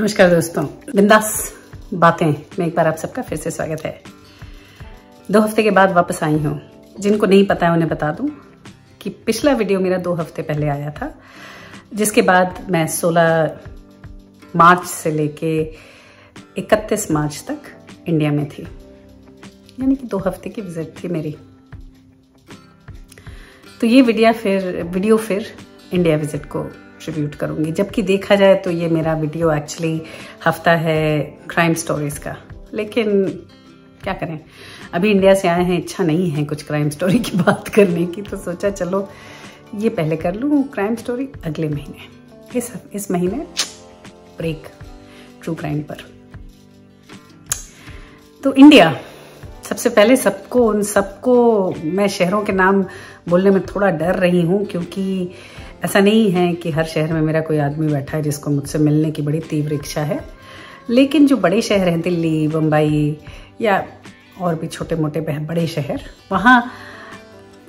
नमस्कार दोस्तों, बिंदास बातें में एक बार आप सबका फिर से स्वागत है। 2 हफ्ते के बाद वापस आई हूँ। जिनको नहीं पता है उन्हें बता दूं कि पिछला वीडियो मेरा 2 हफ्ते पहले आया था, जिसके बाद मैं 16 मार्च से लेके 31 मार्च तक इंडिया में थी, यानी कि 2 हफ्ते की विजिट थी मेरी। तो ये वीडियो फिर इंडिया विजिट को ट्रिब्यूट करूंगी, जबकि देखा जाए तो ये मेरा वीडियो एक्चुअली हफ्ता है क्राइम स्टोरीज का। लेकिन क्या करें, अभी इंडिया से आए हैं, इच्छा नहीं है कुछ क्राइम स्टोरी की बात करने की, तो सोचा चलो ये पहले कर लूँ, क्राइम स्टोरी अगले महीने। इस महीने ब्रेक ट्रू क्राइम पर। तो इंडिया, सबसे पहले उन सबको मैं शहरों के नाम बोलने में थोड़ा डर रही हूँ, क्योंकि ऐसा नहीं है कि हर शहर में मेरा कोई आदमी बैठा है जिसको मुझसे मिलने की बड़ी तीव्र इच्छा है। लेकिन जो बड़े शहर हैं, दिल्ली, बम्बई या और भी छोटे मोटे बड़े शहर, वहाँ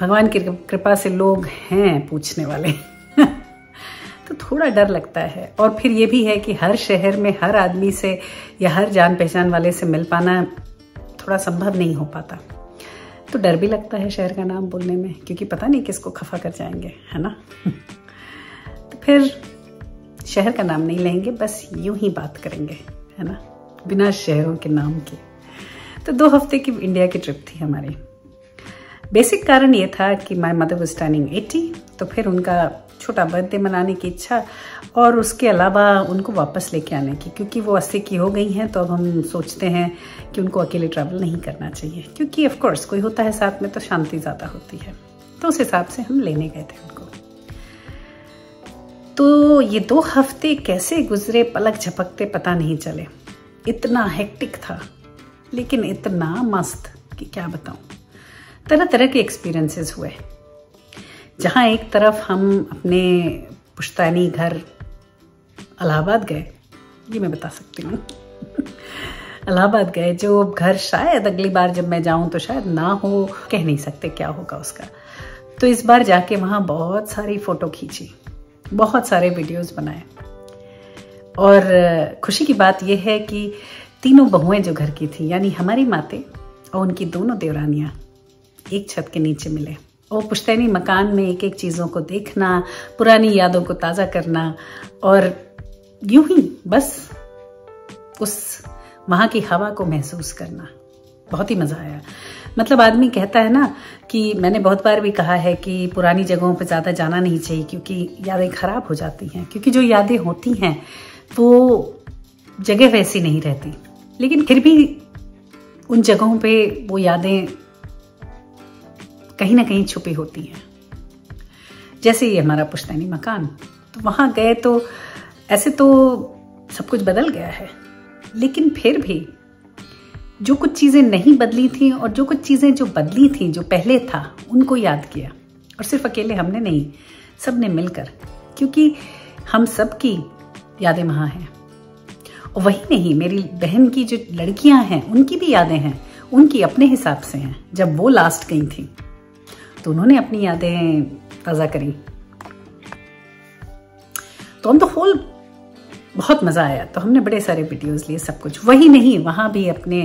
भगवान की कृपा से लोग हैं पूछने वाले तो थोड़ा डर लगता है। और फिर ये भी है कि हर शहर में हर आदमी से या हर जान पहचान वाले से मिल पाना थोड़ा संभव नहीं हो पाता। तो डर भी लगता है शहर का नाम बोलने में, क्योंकि पता नहीं किसको खफा कर जाएंगे, है ना तो फिर शहर का नाम नहीं लेंगे, बस यूं ही बात करेंगे, है ना, बिना शहरों के नाम के। तो 2 हफ्ते की इंडिया की ट्रिप थी हमारी। बेसिक कारण ये था कि माय मदर वाज टर्निंग 80, तो फिर उनका छोटा बर्थडे मनाने की इच्छा, और उसके अलावा उनको वापस लेके आने की, क्योंकि वो 80 की हो गई हैं। तो अब हम सोचते हैं कि उनको अकेले ट्रैवल नहीं करना चाहिए, क्योंकि ऑफ कोर्स कोई होता है साथ में तो शांति ज़्यादा होती है। तो उस हिसाब से हम लेने गए थे उनको। तो ये 2 हफ्ते कैसे गुजरे पलक झपकते पता नहीं चले। इतना हेक्टिक था, लेकिन इतना मस्त कि क्या बताऊं। तरह तरह के एक्सपीरियंसेस हुए। जहाँ एक तरफ हम अपने पुश्तैनी घर इलाहाबाद गए, ये मैं बता सकती हूँ इलाहाबाद गए, जो घर शायद अगली बार जब मैं जाऊं तो शायद ना हो, कह नहीं सकते क्या होगा उसका। तो इस बार जाके वहाँ बहुत सारी फोटो खींची, बहुत सारे वीडियोस बनाए। और खुशी की बात यह है कि तीनों बहुएं जो घर की थी, यानी हमारी माते और उनकी दोनों देवरानियां, एक छत के नीचे मिले। और पुश्तैनी मकान में एक एक चीज़ों को देखना, पुरानी यादों को ताज़ा करना, और यूं ही बस उस वहाँ की हवा को महसूस करना, बहुत ही मज़ा आया। मतलब आदमी कहता है ना कि मैंने बहुत बार भी कहा है कि पुरानी जगहों पर ज़्यादा जाना नहीं चाहिए, क्योंकि यादें खराब हो जाती हैं। क्योंकि जो यादें होती हैं वो जगह वैसी नहीं रहती, लेकिन फिर भी उन जगहों पे वो यादें कहीं ना कहीं छुपी होती हैं। जैसे ये हमारा पुश्तैनी मकान, तो वहां गए तो ऐसे तो सब कुछ बदल गया है, लेकिन फिर भी जो कुछ चीजें नहीं बदली थी और जो कुछ चीजें जो बदली थी, जो पहले था, उनको याद किया। और सिर्फ अकेले हमने नहीं, सबने मिलकर, क्योंकि हम सब की यादें वहां हैं। और वही नहीं, मेरी बहन की जो लड़कियां हैं उनकी भी यादें हैं, उनकी अपने हिसाब से हैं। जब वो लास्ट गई थी तो उन्होंने अपनी यादें ताज़ा करी। तो ऑन द होल बहुत मज़ा आया। तो हमने बड़े सारे वीडियोस लिए, सब कुछ। वही नहीं, वहाँ भी अपने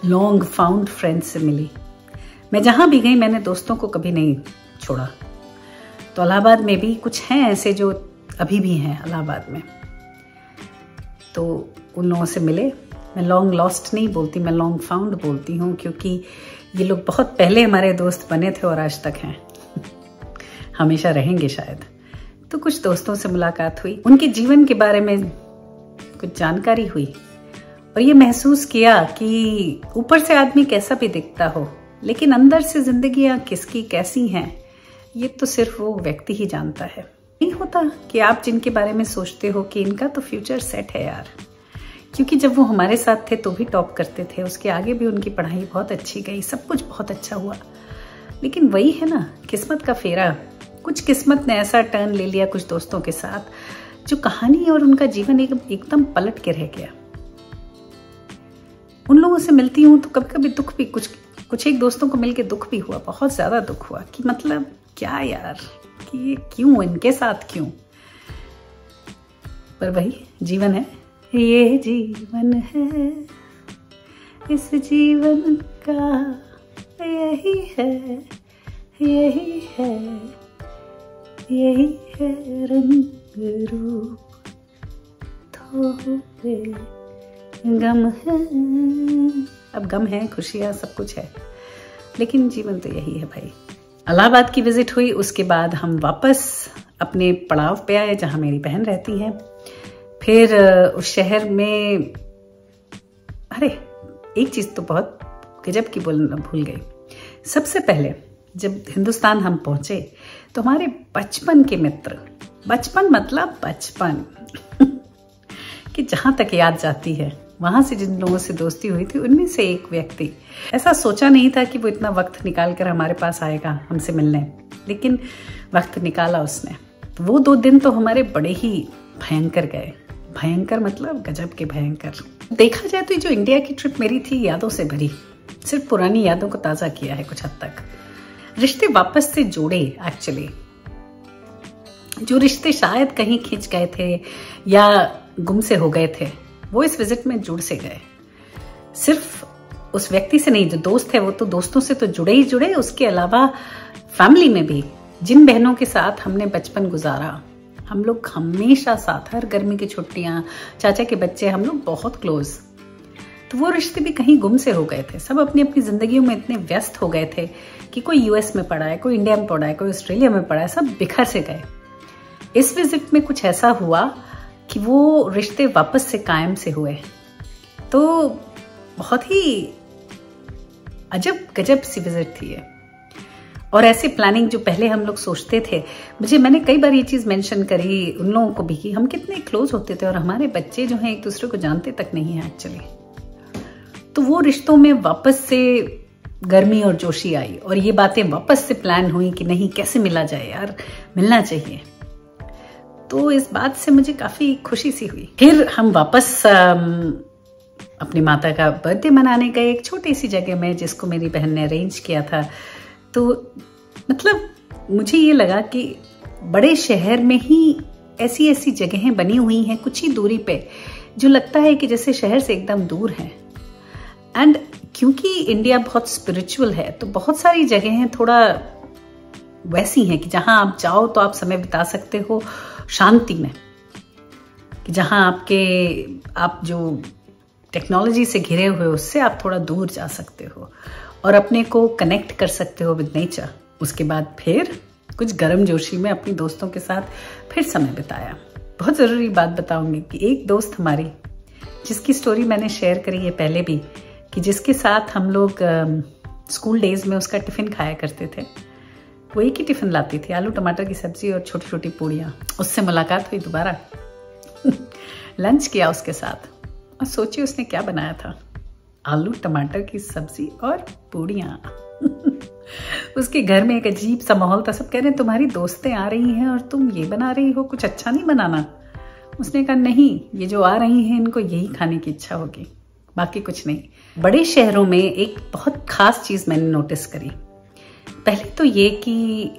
लॉन्ग फाउंड फ्रेंड्स से मिली। मैं जहाँ भी गई मैंने दोस्तों को कभी नहीं छोड़ा। तो इलाहाबाद में भी कुछ हैं ऐसे जो अभी भी हैं इलाहाबाद में, तो उन लोगों से मिले। मैं लॉन्ग लॉस्ट नहीं बोलती, मैं लॉन्ग फाउंड बोलती हूँ, क्योंकि ये लोग बहुत पहले हमारे दोस्त बने थे और आज तक हैं हमेशा रहेंगे शायद। तो कुछ दोस्तों से मुलाकात हुई, उनके जीवन के बारे में कुछ जानकारी हुई, और ये महसूस किया कि ऊपर से आदमी कैसा भी दिखता हो, लेकिन अंदर से जिंदगियां किसकी कैसी हैं, ये तो सिर्फ वो व्यक्ति ही जानता है। नहीं होता कि आप जिनके बारे में सोचते हो कि इनका तो फ्यूचर सेट है यार, क्योंकि जब वो हमारे साथ थे तो भी टॉप करते थे, उसके आगे भी उनकी पढ़ाई बहुत अच्छी गई, सब कुछ बहुत अच्छा हुआ। लेकिन वही है ना, किस्मत का फेरा। कुछ किस्मत ने ऐसा टर्न ले लिया कुछ दोस्तों के साथ, जो कहानी और उनका जीवन एकदम पलट के रह गया। उन लोगों से मिलती हूँ तो कभी कभी दुख भी, कुछ एक दोस्तों को मिलके दुख भी हुआ, बहुत ज्यादा दुख हुआ कि मतलब क्या यार, कि ये क्यों, इनके साथ क्यों। पर वही जीवन है, ये जीवन है, इस जीवन का यही है, यही है, यही है रंग रूप, थोड़े गम है। अब गम है, खुशियाँ, सब कुछ है, लेकिन जीवन तो यही है भाई। इलाहाबाद की विजिट हुई, उसके बाद हम वापस अपने पड़ाव पे आए जहां मेरी बहन रहती है। फिर उस शहर में, अरे एक चीज तो बहुत गजब की बोलना भूल गई। सबसे पहले जब हिंदुस्तान हम पहुंचे तो हमारे बचपन के मित्र, बचपन मतलब बचपन कि जहां तक याद जाती है, वहां से जिन लोगों से दोस्ती हुई थी, उनमें से एक व्यक्ति, ऐसा सोचा नहीं था कि वो इतना वक्त निकाल कर हमारे पास आएगा हमसे मिलने, लेकिन वक्त निकाला उसने। तो वो 2 दिन तो हमारे बड़े ही भयंकर गए। भयंकर मतलब गजब के भयंकर। देखा जाए तो जो इंडिया की ट्रिप मेरी थी यादों से भरी, सिर्फ पुरानी यादों को ताजा किया है कुछ हद तक। रिश्ते वापस से जोड़े एक्चुअली, जो रिश्ते शायद कहीं खिंच गए थे या गुम से हो गए थे, वो इस विजिट में जुड़ से गए। सिर्फ उस व्यक्ति से नहीं, जो दोस्त है वो तो दोस्तों से तो जुड़े ही जुड़े, उसके अलावा फैमिली में भी जिन बहनों के साथ हमने बचपन गुजारा, हम लोग हमेशा साथ, हर गर्मी की छुट्टियां, चाचा के बच्चे, हम लोग बहुत क्लोज। तो वो रिश्ते भी कहीं गुम से हो गए थे। सब अपनी अपनी जिंदगियों में इतने व्यस्त हो गए थे कि कोई यूएस में पढ़ा है, कोई इंडिया में पढ़ा है, कोई ऑस्ट्रेलिया में पढ़ा है, सब बिखर से गए। इस विजिट में कुछ ऐसा हुआ कि वो रिश्ते वापस से कायम से हुए। तो बहुत ही अजब गजब सी विजिट थी ये। और ऐसे प्लानिंग जो पहले हम लोग सोचते थे, मैंने कई बार ये चीज मेंशन करी उन लोगों को भी कि हम कितने क्लोज होते थे और हमारे बच्चे जो हैं एक दूसरे को जानते तक नहीं है एक्चुअली। तो वो रिश्तों में वापस से गर्मी और जोशी आई और ये बातें वापस से प्लान हुई कि नहीं, कैसे मिला जाए यार, मिलना चाहिए। तो इस बात से मुझे काफी खुशी सी हुई। फिर हम वापस अपनी माता का बर्थडे मनाने गए एक छोटी सी जगह में, जिसको मेरी बहन ने अरेंज किया था। तो मतलब मुझे ये लगा कि बड़े शहर में ही ऐसी ऐसी जगहें बनी हुई हैं कुछ ही दूरी पे, जो लगता है कि जैसे शहर से एकदम दूर है। एंड क्योंकि इंडिया बहुत स्पिरिचुअल है, तो बहुत सारी जगहें थोड़ा वैसी हैं कि जहां आप जाओ तो आप समय बिता सकते हो शांति में, कि जहां आप जो टेक्नोलॉजी से घिरे हुए उससे आप थोड़ा दूर जा सकते हो और अपने को कनेक्ट कर सकते हो विद नेचर। उसके बाद फिर कुछ गर्मजोशी में अपनी दोस्तों के साथ फिर समय बिताया। बहुत जरूरी बात बताऊंगी कि एक दोस्त हमारी, जिसकी स्टोरी मैंने शेयर करी है पहले भी, कि जिसके साथ हम लोग स्कूल डेज में उसका टिफिन खाया करते थे, वो एक ही टिफिन लाती थी, आलू टमाटर की सब्जी और छोटी छोटी पूड़ियाँ। उससे मुलाकात हुई दोबारा लंच किया उसके साथ और सोचिए उसने क्या बनाया था, आलू टमाटर की सब्जी और पूड़ियाँ उसके घर में एक अजीब सा माहौल था। सब कह रहे हैं तुम्हारी दोस्तें आ रही हैं और तुम ये बना रही हो, कुछ अच्छा नहीं बनाना। उसने कहा नहीं, ये जो आ रही हैं इनको यही खाने की इच्छा होगी, बाकी कुछ नहीं। बड़े शहरों में एक बहुत खास चीज मैंने नोटिस करी। पहले तो ये कि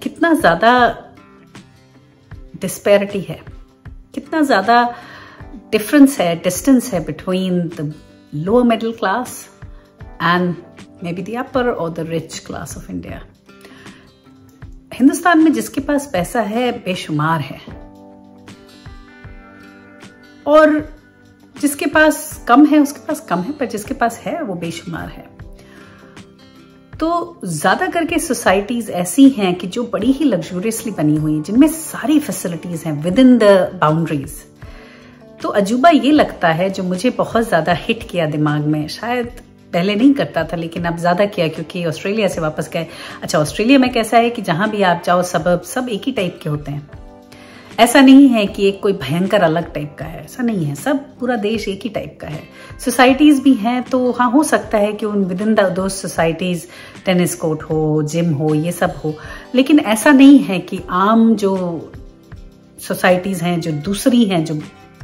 कितना ज्यादा डिस्पैरिटी है, कितना ज्यादा डिफरेंस है, डिस्टेंस है between the lower middle class and maybe the upper और the rich class of India. Hindustan में जिसके पास पैसा है बेशुमार है, और जिसके पास कम है उसके पास कम है, पर जिसके पास है वो बेशुमार है। तो ज्यादा करके सोसाइटीज ऐसी हैं कि जो बड़ी ही लग्जूरियसली बनी हुई हैं, जिनमें सारी फैसिलिटीज हैं विद इन द बाउंड्रीज। तो अजूबा ये लगता है, जो मुझे बहुत ज्यादा हिट किया दिमाग में, शायद पहले नहीं करता था लेकिन अब ज्यादा किया क्योंकि ऑस्ट्रेलिया से वापस गए। अच्छा, ऑस्ट्रेलिया में कैसा है कि जहां भी आप जाओ सब एक ही टाइप के होते हैं। ऐसा नहीं है कि एक कोई भयंकर अलग टाइप का है, ऐसा नहीं है, सब पूरा देश एक ही टाइप का है। सोसाइटीज भी हैं, तो हाँ हो सकता है कि उन विद इन दो सोसाइटीज टेनिस कोर्ट हो, जिम हो, ये सब हो, लेकिन ऐसा नहीं है कि आम जो सोसाइटीज हैं, जो दूसरी हैं, जो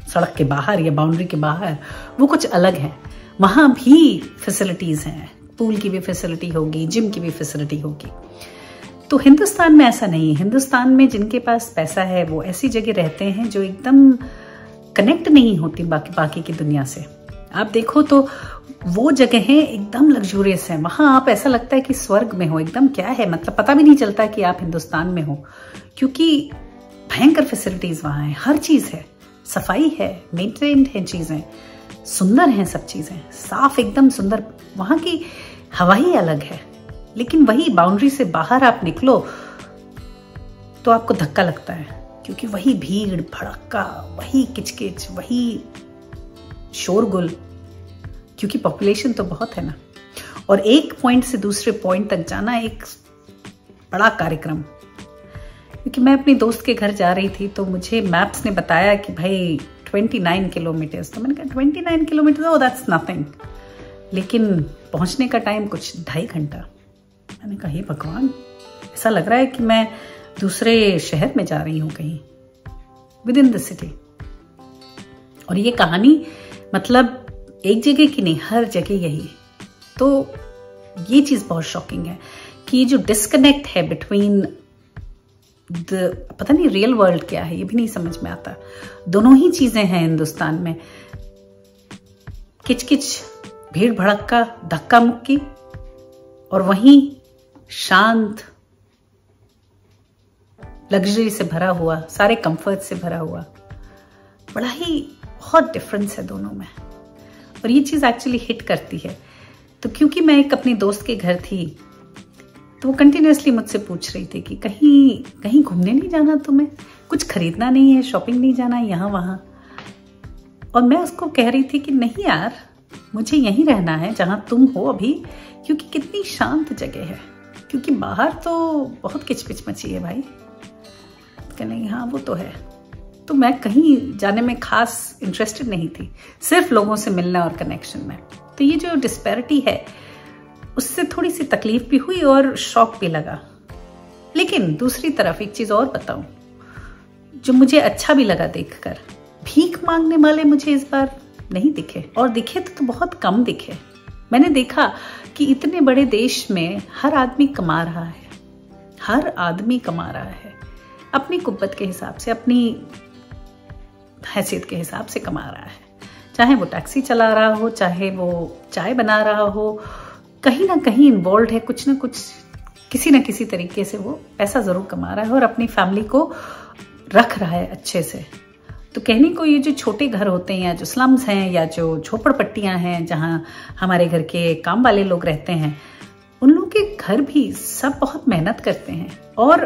सड़क के बाहर या बाउंड्री के बाहर, वो कुछ अलग है। वहां भी फैसिलिटीज हैं, पूल की भी फैसिलिटी होगी, जिम की भी फैसिलिटी होगी। तो हिंदुस्तान में ऐसा नहीं है। हिंदुस्तान में जिनके पास पैसा है वो ऐसी जगह रहते हैं जो एकदम कनेक्ट नहीं होती बाकी की दुनिया से। आप देखो तो वो जगहें एकदम लग्जूरियस हैं, वहां आप ऐसा लगता है कि स्वर्ग में हो, एकदम क्या है मतलब पता भी नहीं चलता कि आप हिंदुस्तान में हो, क्योंकि भयंकर फैसिलिटीज वहां है, हर चीज है, सफाई है, मेंटेन्ड है, चीजें सुंदर हैं, सब चीजें साफ एकदम सुंदर। वहां की हवा ही अलग है। लेकिन वही बाउंड्री से बाहर आप निकलो तो आपको धक्का लगता है, क्योंकि वही भीड़ भड़का, वही किचकिच, वही शोरगुल, क्योंकि पॉपुलेशन तो बहुत है ना। और एक पॉइंट से दूसरे पॉइंट तक जाना एक बड़ा कार्यक्रम। क्योंकि मैं अपनी दोस्त के घर जा रही थी तो मुझे मैप्स ने बताया कि भाई 29 किलोमीटर्स। तो मैंने कहा 29 किलोमीटर, ओह दैट्स नथिंग। लेकिन पहुंचने का टाइम कुछ 2.5 घंटा। मैंने कहा हे भगवान, ऐसा लग रहा है कि मैं दूसरे शहर में जा रही हूं, कहीं विद इन द सिटी। और ये कहानी मतलब एक जगह की नहीं, हर जगह यही है। तो ये चीज बहुत शॉकिंग है कि ये जो डिस्कनेक्ट है बिटवीन पता नहीं रियल वर्ल्ड क्या है, ये भी नहीं समझ में आता। दोनों ही चीजें हैं हिंदुस्तान में, किचकिच, भीड़ भड़का, धक्का मुक्की, और वहीं शांत, लग्जरी से भरा हुआ, सारे कंफर्ट से भरा हुआ। बड़ा ही बहुत डिफरेंस है दोनों में, और ये चीज एक्चुअली हिट करती है। तो क्योंकि मैं एक अपनी दोस्त के घर थी तो वो कंटिन्यूसली मुझसे पूछ रही थी कि कहीं घूमने नहीं जाना, तुम्हें कुछ खरीदना नहीं है, शॉपिंग नहीं जाना यहाँ वहां। और मैं उसको कह रही थी कि नहीं यार, मुझे यहीं रहना है जहां तुम हो अभी, क्योंकि कितनी शांत जगह है, क्योंकि बाहर तो बहुत किचपिच मची है भाई। कहने हाँ वो तो है। तो मैं कहीं जाने में खास इंटरेस्टेड नहीं थी, सिर्फ लोगों से मिलना और कनेक्शन में। तो ये जो डिस्पैरिटी है उससे थोड़ी सी तकलीफ भी हुई और शॉक भी लगा। लेकिन दूसरी तरफ एक चीज और बताऊं जो मुझे अच्छा भी लगा देखकर, भीख मांगने वाले मुझे इस बार नहीं दिखे, और दिखे तो बहुत कम दिखे। मैंने देखा कि इतने बड़े देश में हर आदमी कमा रहा है, हर आदमी कमा रहा है, अपनी कुव्वत के हिसाब से, अपनी हैसियत के हिसाब से कमा रहा है। चाहे वो टैक्सी चला रहा हो, चाहे वो चाय बना रहा हो, कहीं ना कहीं इन्वॉल्व है, कुछ ना कुछ, किसी ना किसी तरीके से वो पैसा जरूर कमा रहा है और अपनी फैमिली को रख रहा है अच्छे से। तो कहने को ये जो छोटे घर होते हैं, या जो स्लम्स हैं, या जो झोपड़पट्टियां हैं जहां हमारे घर के काम वाले लोग रहते हैं, उन लोगों के घर भी सब बहुत मेहनत करते हैं, और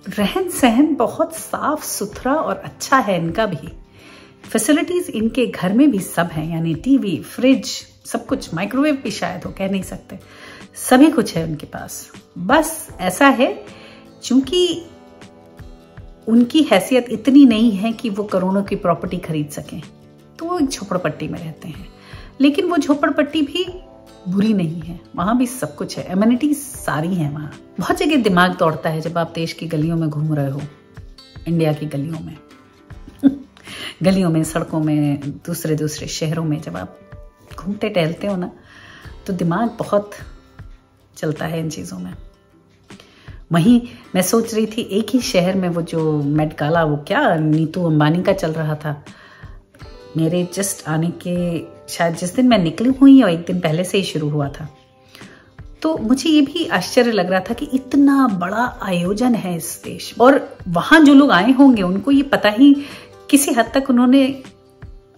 रहन सहन बहुत साफ सुथरा और अच्छा है इनका भी। फैसिलिटीज इनके घर में भी सब है, यानी टीवी, फ्रिज, सब कुछ, माइक्रोवेव भी शायद हो, कह नहीं सकते, सभी कुछ है उनके पास। बस ऐसा है चूंकि उनकी हैसियत इतनी नहीं है कि वो करोड़ों की प्रॉपर्टी खरीद सकें, तो वो एक झोपड़पट्टी में रहते हैं। लेकिन वो झोपड़पट्टी भी बुरी नहीं है, वहां भी सब कुछ है, एमिनिटीज सारी हैं वहां। बहुत जगह दिमाग दौड़ता है जब आप देश की गलियों में घूम रहे हो, इंडिया की गलियों में गलियों में, सड़कों में, दूसरे शहरों में जब आप घूमते टहलते हो ना, तो दिमाग बहुत चलता है इन चीजों में। वहीं मैं सोच रही थी एक ही शहर में वो जो मेट गाला, वो क्या नीतू अंबानी का चल रहा था, मेरे जस्ट आने के शायद जिस दिन मैं निकली हुई और एक दिन पहले से ही शुरू हुआ था। तो मुझे ये भी आश्चर्य लग रहा था कि इतना बड़ा आयोजन है इस देश, और वहां जो लोग आए होंगे उनको ये पता ही किसी हद तक उन्होंने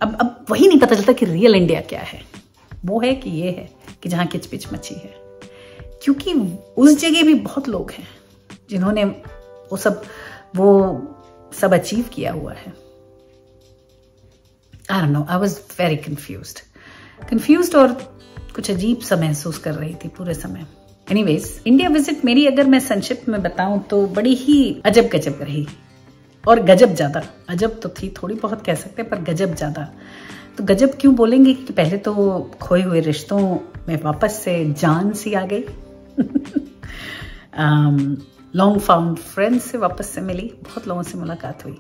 अब वही नहीं पता चलता कि रियल इंडिया क्या है, वो है कि ये है कि जहां किचपिच मची है। क्योंकि उस जगह भी बहुत लोग हैं जिन्होंने वो सब अचीव किया हुआ है। I don't know, I was very confused और कुछ अजीब सा महसूस कर रही थी पूरे समय। Anyways, इंडिया विजिट मेरी अगर मैं संक्षिप्त में बताऊं तो बड़ी ही अजब गजब रही, और गजब ज्यादा। अजब तो थी, थोड़ी बहुत कह सकते हैं, पर गजब ज्यादा। तो गजब क्यों बोलेंगे कि पहले तो खोए हुए रिश्तों में वापस से जान सी आ गई लॉन्ग फाउंड फ्रेंड्स से वापस से मिली, बहुत लोगों से मुलाकात हुई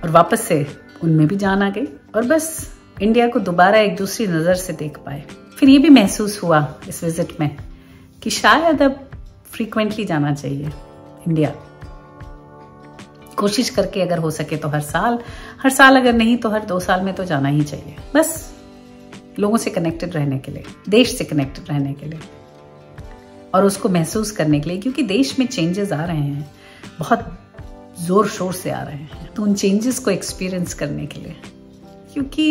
और वापस से उनमें भी जान आ गई, और बस इंडिया को दोबारा एक दूसरी नजर से देख पाए। फिर ये भी महसूस हुआ इस विजिट में कि शायद अब फ्रीक्वेंटली जाना चाहिए इंडिया, कोशिश करके अगर हो सके तो हर साल अगर नहीं तो हर 2 साल में तो जाना ही चाहिए, बस लोगों से कनेक्टेड रहने के लिए, देश से कनेक्टेड रहने के लिए और उसको महसूस करने के लिए, क्योंकि देश में चेंजेस आ रहे हैं, बहुत जोर शोर से आ रहे हैं, तो उन चेंजेस को एक्सपीरियंस करने के लिए, क्योंकि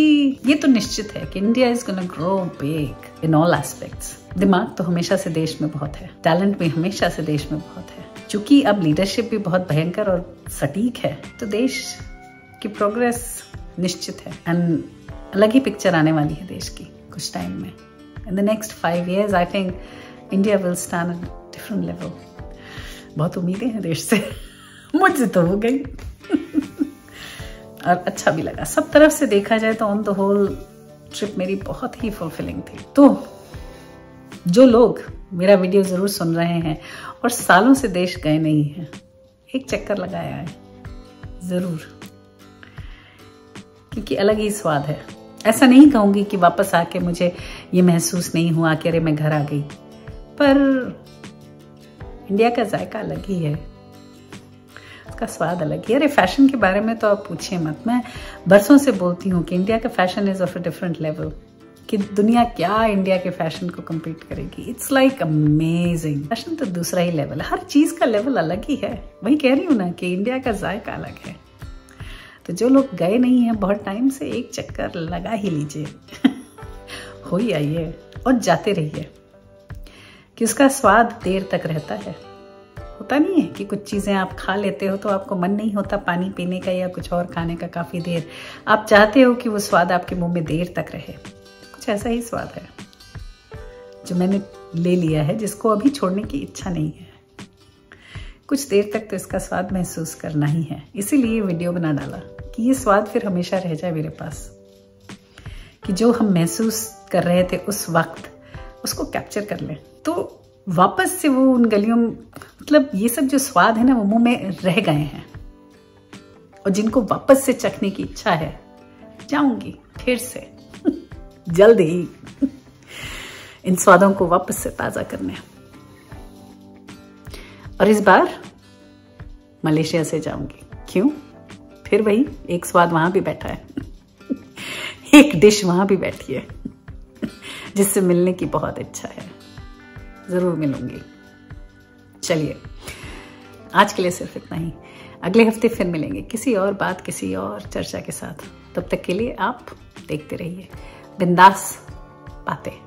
ये तो निश्चित है कि India is gonna grow big in all aspects. दिमाग तो हमेशा से देश में बहुत है, टैलेंट भी हमेशा से देश में बहुत है, चूंकि अब लीडरशिप भी बहुत भयंकर और सटीक है, तो देश की प्रोग्रेस निश्चित है एंड अलग ही पिक्चर आने वाली है देश की कुछ टाइम में। In the next 5 years I think India will stand at different level. बहुत उम्मीदें हैं देश से मुझे तो हो गई और अच्छा भी लगा। सब तरफ से देखा जाए तो ऑन द होल ट्रिप मेरी बहुत ही फुलफिलिंग थी। तो जो लोग मेरा वीडियो जरूर सुन रहे हैं और सालों से देश गए नहीं हैं, एक चक्कर लगाया है जरूर, क्योंकि अलग ही स्वाद है। ऐसा नहीं कहूंगी कि वापस आके मुझे ये महसूस नहीं हुआ कि अरे मैं घर आ गई, पर इंडिया का जायका अलग ही है, उसका स्वाद अलग ही है। अरे फैशन के बारे में तो आप पूछिए मत, मैं बरसों से बोलती हूँ कि इंडिया का fashion is of a different level, कि दुनिया क्या इंडिया के फैशन को compete करेगी। It's like amazing. फैशन तो दूसरा ही लेवल है, हर चीज का लेवल अलग ही है। वही कह रही हूँ ना कि इंडिया का जायका अलग है। तो जो लोग गए नहीं हैं बहुत टाइम से, एक चक्कर लगा ही लीजिए हो ही आइए और जाते रहिए, कि उसका स्वाद देर तक रहता है। होता नहीं है कि कुछ चीजें आप खा लेते हो तो आपको मन नहीं होता पानी पीने का या कुछ और खाने का काफी देर, आप चाहते हो कि वो स्वाद आपके मुंह में देर तक रहे। कुछ ऐसा ही स्वाद है जो मैंने ले लिया है, जिसको अभी छोड़ने की इच्छा नहीं है। कुछ देर तक तो इसका स्वाद महसूस करना ही है, इसीलिए वीडियो बना डाला कि ये स्वाद फिर हमेशा रह जाए मेरे पास, कि जो हम महसूस कर रहे थे उस वक्त उसको कैप्चर कर लें, तो वापस से वो उन गलियों, मतलब ये सब जो स्वाद है ना वो मुंह में रह गए हैं, और जिनको वापस से चखने की इच्छा है, जाऊंगी फिर से जल्द ही इन स्वादों को वापस से ताजा करने। और इस बार मलेशिया से जाऊंगी। क्यों? फिर वही एक स्वाद वहां भी बैठा है एक डिश वहां भी बैठी है जिससे मिलने की बहुत इच्छा है। जरूर मिलूंगी। चलिए आज के लिए सिर्फ इतना ही। अगले हफ्ते फिर मिलेंगे किसी और बात, किसी और चर्चा के साथ। तब तक के लिए आप देखते रहिए बिंदास बातें।